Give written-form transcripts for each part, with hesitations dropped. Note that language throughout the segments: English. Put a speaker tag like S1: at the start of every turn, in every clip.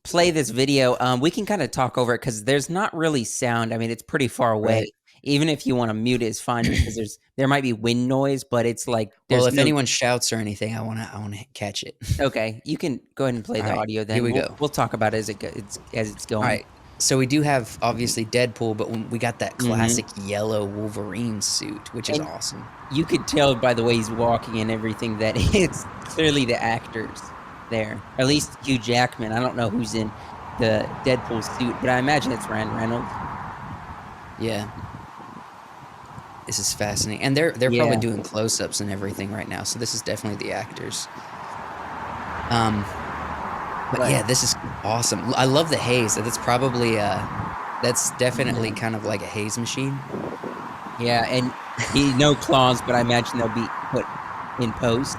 S1: play this video, we can kind of talk over it because there's not really sound. I mean, it's pretty far away.
S2: Right.
S1: Even if you want to mute it, it's fine because there might be wind noise, but it's like
S2: Well,
S1: there's
S2: if
S1: no.
S2: anyone shouts or anything, I wanna catch it.
S1: Okay, you can go ahead and play
S2: All
S1: the
S2: right,
S1: audio.
S2: here
S1: Then
S2: we
S1: we'll
S2: go.
S1: we'll talk about it as it's
S2: All
S1: going.
S2: right. So we do have obviously Deadpool, but when we got that
S1: Hmm.
S2: classic yellow Wolverine suit, which is
S1: And
S2: awesome.
S1: you could tell by the way he's walking and everything that it's clearly the actors there. At least Hugh Jackman. I don't know who's in the Deadpool suit, but I imagine it's Ryan Reynolds.
S2: Yeah, this is fascinating, and they're probably
S1: Yeah,
S2: doing close-ups and everything right now. So this is definitely the actors. Um, but
S1: but
S2: yeah, this is awesome. I love the haze. That's definitely
S1: yeah,
S2: kind of like a haze machine.
S1: yeah, and he no claws, but I imagine they'll be put in post.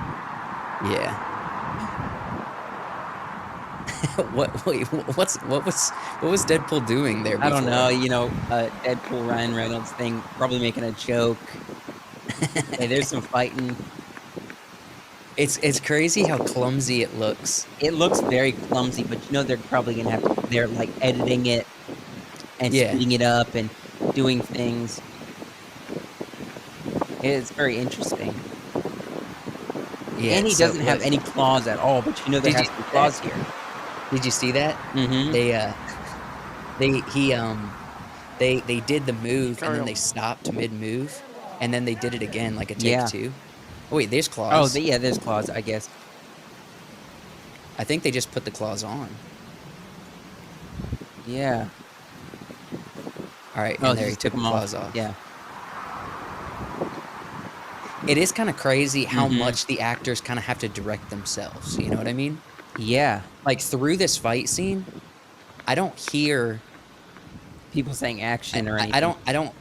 S2: Yeah. What was Deadpool doing there
S1: I don't know,
S2: before?
S1: Deadpool Ryan Reynolds thing, probably making a joke. Hey, there's some fighting.
S2: It's crazy how clumsy it looks.
S1: It looks very clumsy, but they're probably gonna have to. They're like editing it and
S2: Yeah.
S1: speeding it up and doing things. It's very interesting.
S2: Yeah,
S1: And he
S2: so
S1: doesn't have
S2: like
S1: any claws at all, but there
S2: did you
S1: has to be
S2: see that?
S1: claws here.
S2: Did you see that?
S1: Mhm.
S2: They they he they did the move and
S1: Carry
S2: then
S1: on.
S2: they stopped mid move and then they did it again like a take
S1: Yeah.
S2: two. Oh wait, there's
S1: Oh,
S2: claws.
S1: yeah, there's claws, I guess.
S2: I think they just put the claws on.
S1: Yeah.
S2: All right,
S1: Oh,
S2: and
S1: he
S2: there he
S1: just took
S2: took the
S1: them off.
S2: claws off.
S1: Yeah.
S2: It is kind of crazy how
S1: Mhm.
S2: much the actors kind of have to direct themselves. You know what I mean?
S1: Yeah.
S2: Like through this fight scene, I don't hear
S1: People saying action or
S2: I
S1: anything.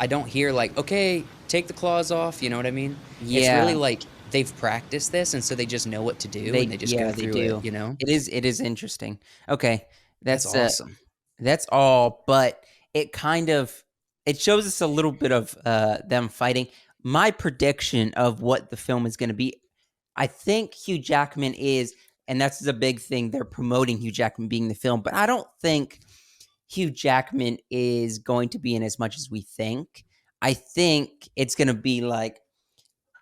S2: don't hear like, "Okay, take the claws off," you know what I mean? It's really
S1: Yeah.
S2: like they've practiced this, and so they just know what to do, and they just go
S1: They
S2: through it,
S1: do.
S2: you know?
S1: It is interesting. Okay.
S2: That's
S1: That's, uh
S2: awesome.
S1: That's all, but it kind of it shows us a little bit of, them fighting. My prediction of what the film is gonna be, I think Hugh Jackman is and that's the big thing, they're promoting Hugh Jackman being the film, but I don't think Hugh Jackman is going to be in as much as we think. I think it's gonna be like,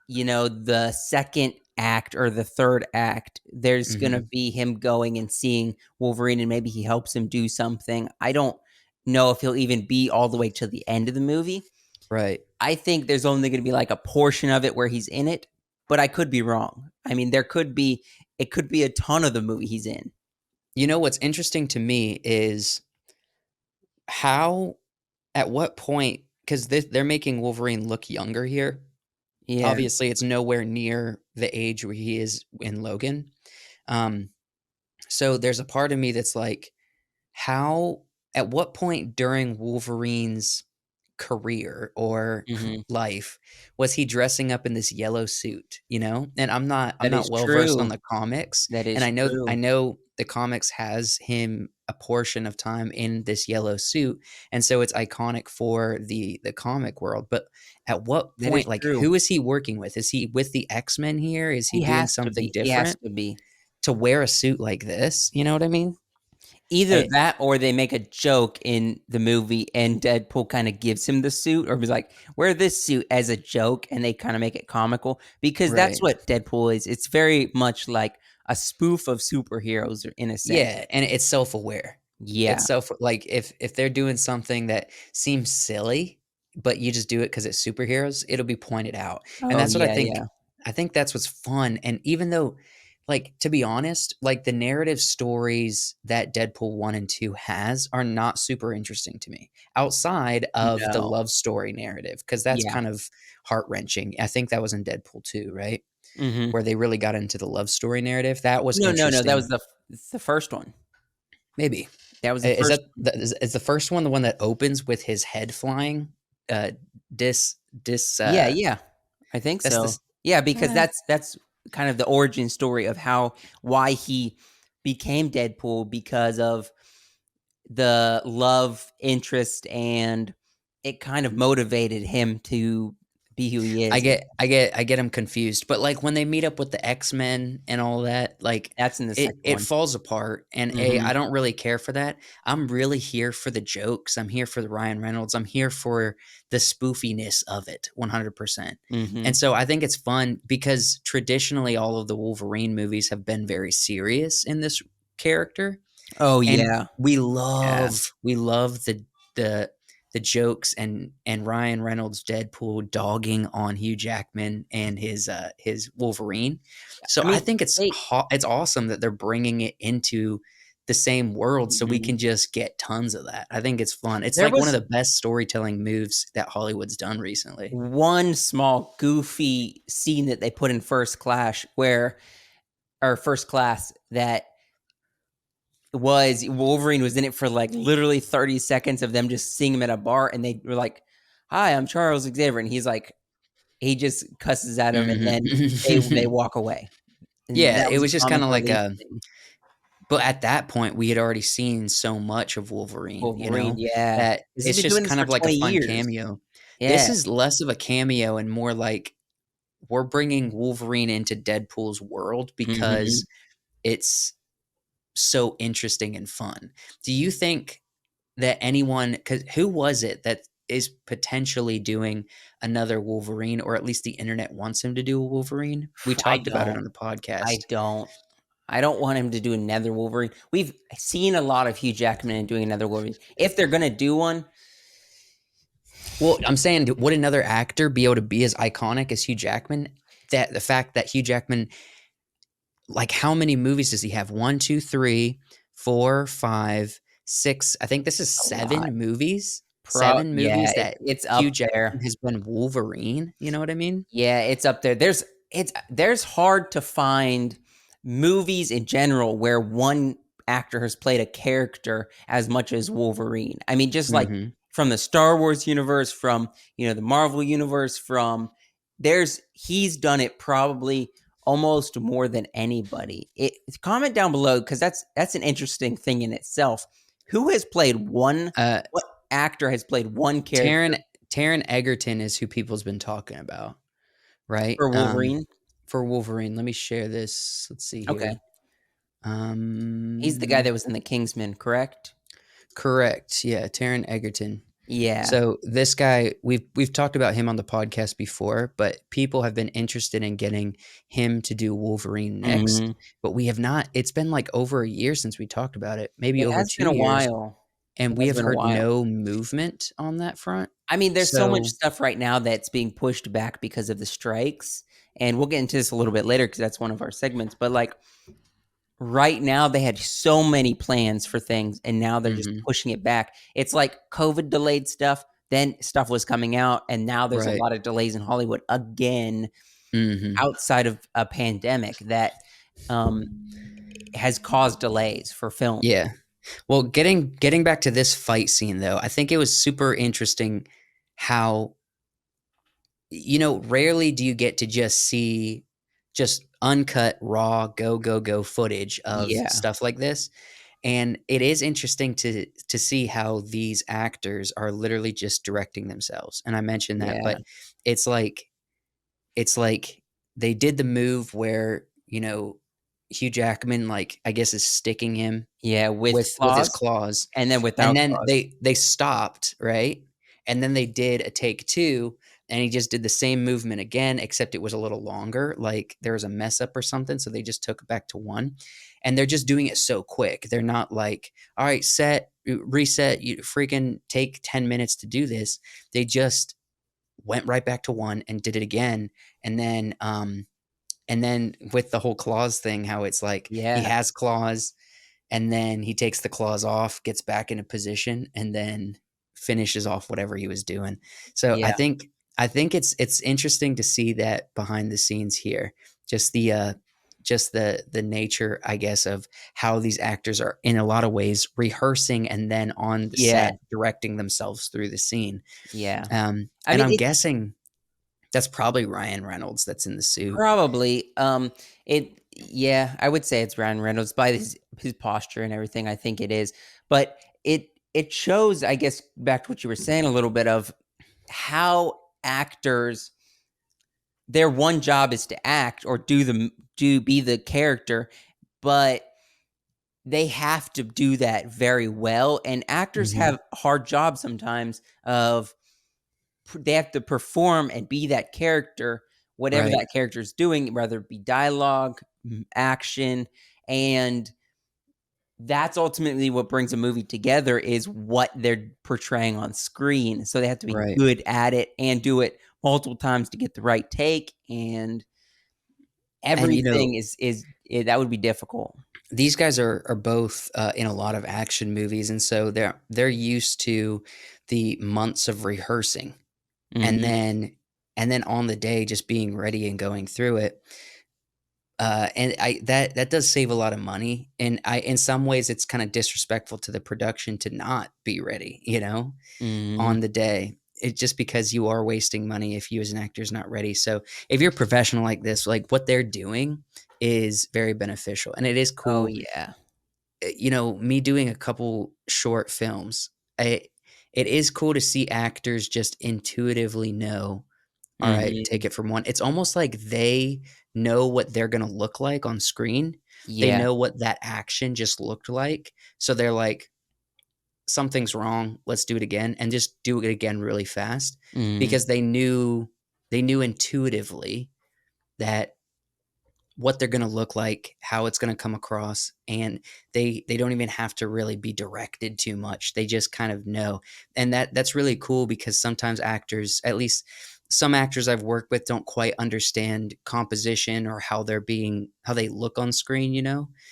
S1: the second act or the third act, there's gonna
S2: Mhm.
S1: be him going and seeing Wolverine and maybe he helps him do something. I don't know if he'll even be all the way to the end of the movie.
S2: Right.
S1: I think there's only gonna be like a portion of it where he's in it, but I could be wrong. I mean, it could be a ton of the movie he's in.
S2: You know what's interesting to me is how at what point 'cause they're making Wolverine look younger here.
S1: Yeah.
S2: Obviously, it's nowhere near the age where he is in Logan. Um, so there's a part of me that's like, how at what point during Wolverine's career or
S1: Mhm.
S2: life was he dressing up in this yellow suit, you know? And I'm
S1: That
S2: not
S1: is
S2: well versed on
S1: true.
S2: the comics,
S1: That
S2: and
S1: is
S2: I
S1: true.
S2: know the comics has him a portion of time in this yellow suit, and so it's iconic for the comic world. But at what
S1: That is
S2: point, like,
S1: true.
S2: who is he working with? Is he with the X-Men here? Is he
S1: He
S2: doing
S1: has to
S2: something
S1: be. He has
S2: different
S1: to be.
S2: to wear a suit like this? You know what I mean?
S1: Either
S2: Eh,
S1: that or they make a joke in the movie and Deadpool kinda gives him the suit or was like, "Wear this suit," as a joke, and they kinda make it comical because that's
S2: right.
S1: what Deadpool is. It's very much like a spoof of superheroes in a sense.
S2: Yeah, and it's self-aware. It's
S1: Yeah.
S2: like, if they're doing something that seems silly, but you just do it because it's superheroes, it'll be pointed out, and
S1: Oh,
S2: that's what
S1: yeah, yeah.
S2: I think that's what's fun, and even though like, to be honest, like, the narrative stories that Deadpool 1 and 2 has are not super interesting to me, outside of the
S1: No.
S2: love story narrative, because that's
S1: Yeah.
S2: kind of heart-wrenching. I think that was in Deadpool 2, right?
S1: Mhm.
S2: Where they really got into the love story narrative. That was
S1: No, no, no, that
S2: interesting.
S1: was it's the first one.
S2: Maybe.
S1: That was the
S2: Is
S1: first
S2: that
S1: one.
S2: is the first one the one that opens with his head flying? Uh, dis dis
S1: Yeah, yeah. I think
S2: that's
S1: so.
S2: this
S1: Yeah, because
S2: uh,
S1: that's kind of the origin story of why he became Deadpool because of the love interest and it kind of motivated him to be who he
S2: I
S1: is.
S2: get them confused, but, like, when they meet up with the X-Men and all that, like,
S1: That's in the second
S2: it
S1: one.
S2: falls apart, and I
S1: Mhm.
S2: don't really care for that. I'm really here for the jokes, I'm here for the Ryan Reynolds, I'm here for the spoofiness of it 100%, and
S1: Mhm.
S2: so I think it's fun because traditionally all of the Wolverine movies have been very serious in this character,
S1: Oh,
S2: and
S1: yeah. Yeah.
S2: we love the the jokes and Ryan Reynolds Deadpool dogging on Hugh Jackman and his Wolverine. So
S1: I
S2: I
S1: mean,
S2: think
S1: they
S2: it's awesome that they're bringing it into the same world so we
S1: mhm.
S2: can just get tons of that. I think it's fun. It's
S1: There
S2: like one of
S1: was
S2: the best storytelling moves that Hollywood's done recently.
S1: one small goofy scene that they put in First Class that was Wolverine was in it for, like, literally 30 seconds of them just seeing him at a bar, and they were like, "Hi, I'm Charles Xavier," and he just cusses at him, and then they
S2: Mhm.
S1: walk away, and
S2: Yeah,
S1: that
S2: it
S1: was
S2: was
S1: a
S2: just
S1: comic
S2: kinda like
S1: relief
S2: a
S1: thing.
S2: but at that point, we had already seen so much of Wolverine,
S1: Wolverine, yeah,
S2: that
S1: 'cause he's
S2: it's
S1: been
S2: just
S1: doing this
S2: kind
S1: for
S2: of like a
S1: 20
S2: fun
S1: years.
S2: cameo.
S1: Yeah,
S2: This is less of a cameo and more like we're bringing Wolverine into Deadpool's world
S1: mhm.
S2: because it's so interesting and fun. Do you think that anyone 'cause who was it that is potentially doing another Wolverine, or at least the internet wants him to do a Wolverine? We
S1: I
S2: talked about it
S1: don't.
S2: on the
S1: I
S2: podcast.
S1: don't. I don't want him to do another Wolverine. We've seen a lot of Hugh Jackman in doing another Wolverine. If they're gonna do one,
S2: Well, I'm saying, would another actor be able to be as iconic as Hugh Jackman? That the fact that Hugh Jackman, like, how many movies does he have? One, 2, 3, 4, 5, 6. I think this is
S1: a lot.
S2: 7 movies. 7
S1: Yeah,
S2: movies that
S1: it's
S2: Hugh
S1: up
S2: Jackman
S1: there.
S2: has been Wolverine. You know what I mean?
S1: Yeah, it's up there. There's hard to find movies in general where one actor has played a character as much as Wolverine. I mean, just like
S2: Mhm.
S1: from the Star Wars universe, from the Marvel universe, from there's he's done it probably almost more than anybody. Comment down below because that's an interesting thing in itself. Who has played one?
S2: Uh,
S1: What actor has played one character
S2: Taron Taron Egerton is who people's been talking about, right?
S1: for Wolverine?
S2: For Wolverine, let me share this. Let's see
S1: Okay.
S2: here.
S1: He's the guy
S2: Um
S1: that was in The Kingsman, correct?
S2: Correct. Yeah, Taron Egerton.
S1: Yeah.
S2: So this guy, we've talked about him on the podcast before, but people have been interested in getting him to do Wolverine next,
S1: Mhm.
S2: but we have not. It's been like over a year since we talked about it, maybe
S1: It
S2: over
S1: has
S2: 2
S1: been a
S2: years,
S1: while.
S2: and
S1: It
S2: we
S1: has
S2: have
S1: been a
S2: heard
S1: while.
S2: no movement on that front.
S1: I mean, there's so much
S2: So,
S1: stuff right now that's being pushed back because of the strikes, and we'll get into this a little bit later because that's one of our segments, but, like, right now, they had so many plans for things, and now they're just
S2: mhm,
S1: pushing it back. It's like COVID delayed stuff, then stuff was coming out, and now there's a
S2: right.
S1: lot of delays in Hollywood again
S2: Mhm.
S1: outside of a pandemic that, um, has caused delays for film.
S2: Yeah. Well, getting back to this fight scene though, I think it was super interesting how rarely do you get to just see just uncut, raw, go footage of
S1: Yeah.
S2: stuff like this. And it is interesting to see how these actors are literally just directing themselves. And I mentioned that,
S1: Yeah.
S2: but it's like it's like they did the move where, Hugh Jackman, like, I guess, is sticking him
S1: Yeah, with
S2: with his
S1: claws
S2: claws,
S1: and then
S2: and
S1: without
S2: then
S1: claws.
S2: they stopped, right? And then they did a take 2, and he just did the same movement again, except it was a little longer, like, there was a mess up or something, so they just took it back to 1, and they're just doing it so quick. They're not like, "Alright, set, reset, you freaking take 10 minutes to do this." They just went right back to 1 and did it again, and then with the whole claws thing, how it's like he
S1: Yeah.
S2: has claws, and then he takes the claws off, gets back into position, and then finishes off whatever he was doing. So
S1: Yeah.
S2: I think it's interesting to see that behind the scenes here. Just the nature, I guess, of how these actors are in a lot of ways rehearsing and then on the
S1: Yeah.
S2: set directing themselves through the scene.
S1: Yeah. I
S2: And
S1: mean,
S2: I'm
S1: it's
S2: guessing that's probably Ryan Reynolds that's in the suit.
S1: probably, yeah, I would say it's Ryan Reynolds by his posture and everything, I think it is, but it shows, I guess, back to what you were saying a little bit of how actors their one job is to act or be the character, but they have to do that very well. And actors
S2: Mhm.
S1: have hard jobs sometimes of they have to perform and be that character, whatever
S2: Right.
S1: that character is doing, whether it be dialogue, action, and that's ultimately what brings a movie together is what they're portraying on screen. So they have to be
S2: Right.
S1: good at it and do it multiple times to get the right take, and
S2: And, you know,
S1: everything that would be difficult.
S2: these guys are both, in a lot of action movies, and so they're used to the months of rehearsing, and
S1: Mhm.
S2: then on the day just being ready and going through it. And I that does save a lot of money, and I in some ways, it's kinda disrespectful to the production to not be ready,
S1: Mhm.
S2: on the day. It just because you are wasting money if you as an actor is not ready. So, if you're a professional like this, like, what they're doing is very beneficial, and it is
S1: Oh,
S2: cool.
S1: yeah.
S2: Me doing a couple short films, I it is cool to see actors just intuitively know, "Alright, take
S1: Mhm.
S2: it from one." It's almost like they know what they're gonna look like on screen. They
S1: Yeah.
S2: know what that action just looked like, so they're like, "Something's wrong, let's do it again," and just do it again really fast
S1: Mhm.
S2: because they knew intuitively that what they're gonna look like, how it's gonna come across, and they don't even have to really be directed too much. They just kind of know. And that's really cool because sometimes actors, at least some actors I've worked with, don't quite understand composition or how they look on screen.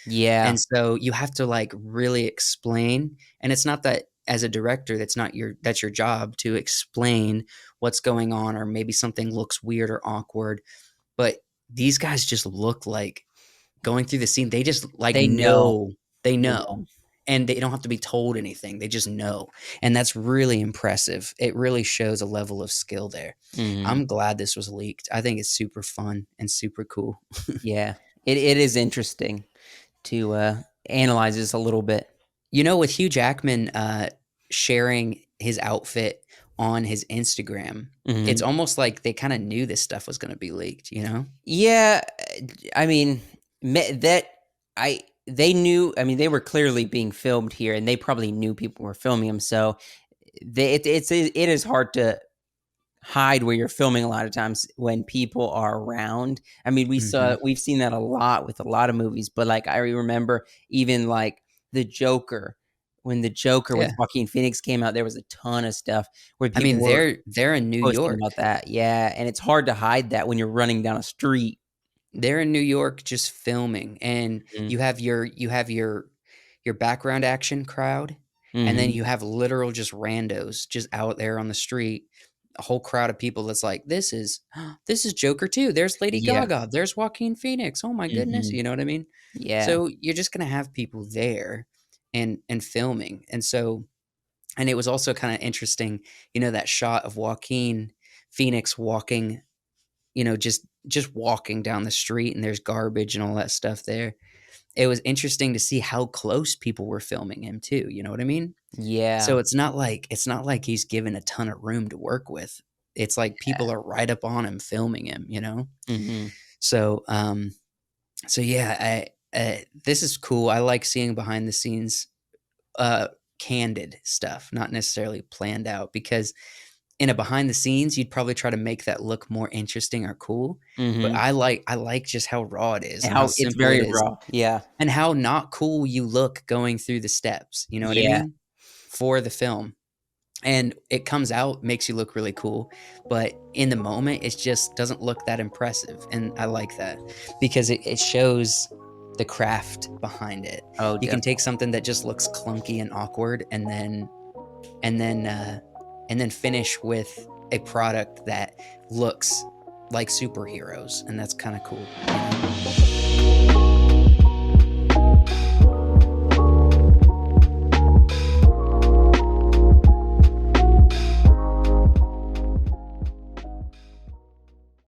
S1: Yeah.
S2: And so you have to like really explain. And it's not that as a director, that's your job to explain what's going on, or maybe something looks weird or awkward, but these guys just look like going through the scene, they just, like,
S1: They know.
S2: they
S1: They
S2: know,
S1: know.
S2: and they don't have to be told anything, they just know, and that's really impressive. It really shows a level of skill there.
S1: Mhm.
S2: I'm glad this was leaked. I think it's super fun and super cool.
S1: Yeah. It is interesting to, analyze this a little bit.
S2: With Hugh Jackman, sharing his outfit on his Instagram, it's
S1: Mhm.
S2: almost like they kinda knew this stuff was gonna be leaked?
S1: Yeah, I mean, me that I they knew I mean, they were clearly being filmed here, and they probably knew people were filming them. So it is hard to hide where you're filming a lot of times when people are around. I mean,
S2: Mhm.
S1: we've seen that a lot with a lot of movies, but, like, I remember even, like, The Joker, when The Joker with
S2: Yeah.
S1: Joaquin Phoenix came out, there was a ton of stuff where
S2: I
S1: people
S2: mean,
S1: were
S2: they're in New
S1: posting
S2: York.
S1: about that. Yeah, and it's hard to hide that when you're running down a street.
S2: They're in New York just filming, and
S1: Mhm.
S2: you have your background action crowd, and then
S1: Mhm.
S2: you have literal just randos just out there on the street, a whole crowd of people that's like, this is Joker too. There's Lady
S1: Yeah.
S2: Gaga, there's Joaquin Phoenix. Oh my goodness,
S1: Mhm.
S2: you know what I mean?
S1: Yeah.
S2: So you're just gonna have people there and filming. And it was also kind of interesting, that shot of Joaquin Phoenix walking, just walking down the street, and there's garbage and all that stuff there. It was interesting to see how close people were filming him too, you know what I mean? So
S1: Yeah.
S2: it's not like he's given a ton of room to work with. It's like people are right up on him filming him?
S1: Mhm.
S2: So, yeah, this is cool. I like seeing behind the scenes, uh, candid stuff, not necessarily planned out, because in a behind the scenes, you'd probably try to make that look more interesting or cool, but
S1: Mhm.
S2: I like just how raw it is
S1: And
S2: and how
S1: how it's
S2: simple it
S1: very
S2: is,
S1: raw. Yeah.
S2: and how not cool you look going through the steps, you know what I
S1: Yeah.
S2: mean? For the film. And it comes out, makes you look really cool, but in the moment, it just doesn't look that impressive, and I like that because it shows the craft behind it.
S1: Oh,
S2: You can take
S1: definitely.
S2: something that just looks clunky and awkward, and then and then finish with a product that looks like superheroes, and that's kind of cool.